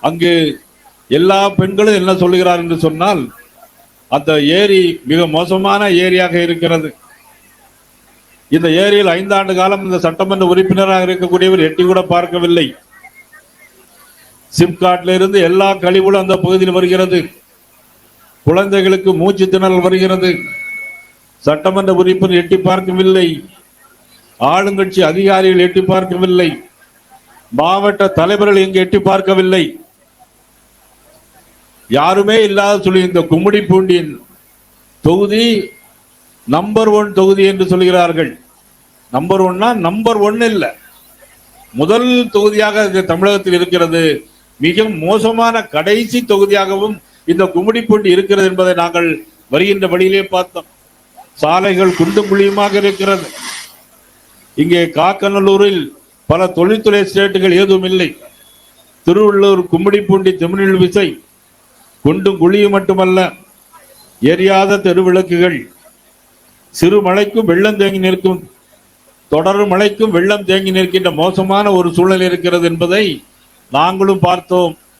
அங்கு எல்லா பெண்களும் என்ன சொல்லுகிறார் என்று சொன்னால், அந்த ஏரி மிக மோசமான ஏரியாக இருக்கிறது. இந்த ஏரியில் 5 ஆண்டு காலம் இந்த சட்டமன்ற உறுப்பினராக இருக்கக்கூடியவர் எட்டி கூட பார்க்கவில்லை. சிப்காட்ல இருந்து எல்லா கழிவுகளும் அந்த பகுதியில் வருகிறது. குழந்தைகளுக்கு மூச்சு திணறல் வருகிறது. சட்டமன்ற உறுப்பினர் எட்டி பார்க்கவில்லை. ஆளுங்கட்சி அதிகாரிகள் எட்டி பார்க்கவில்லை. மாவட்ட தலைவர்கள் இங்கு எட்டி பார்க்கவில்லை. யாருமே இல்லாத சொல்லி இந்த கும்மிடிப்பூண்டியின் தொகுதி நம்பர் 1 தொகுதி என்று சொல்கிறார்கள். நம்பர் 1 நம்பர் 1 இல்ல, முதல் தொகுதியாக தமிழகத்தில் இருக்கிறது. மிக மோசமான கடைசி தொகுதியாகவும் இந்த கும்மிடிப்பூண்டி இருக்கிறது என்பதை நாங்கள் வருகின்ற வழியிலே பார்த்தோம். சாலைகள் குண்டும் குழியுமாக இருக்கிறது. இங்கே காக்கநல்லூரில் பல தொழில்துறை ஸ்டேட்டுகள் ஏதும் இல்லை. திருவள்ளூர், கும்மிடிப்பூண்டி, திமிழில் விசை குண்டும் குழியும் மட்டுமல்ல, எரியாத தெருவிளக்குகள், சிறு மழைக்கும் வெள்ளம் தேங்கி நிற்கும், தொடரும் மழைக்கும் வெள்ளம் தேங்கி நிற்கின்ற மோசமான ஒரு சூழல் இருக்கிறது என்பதை நாங்களும் பார்த்தோம்.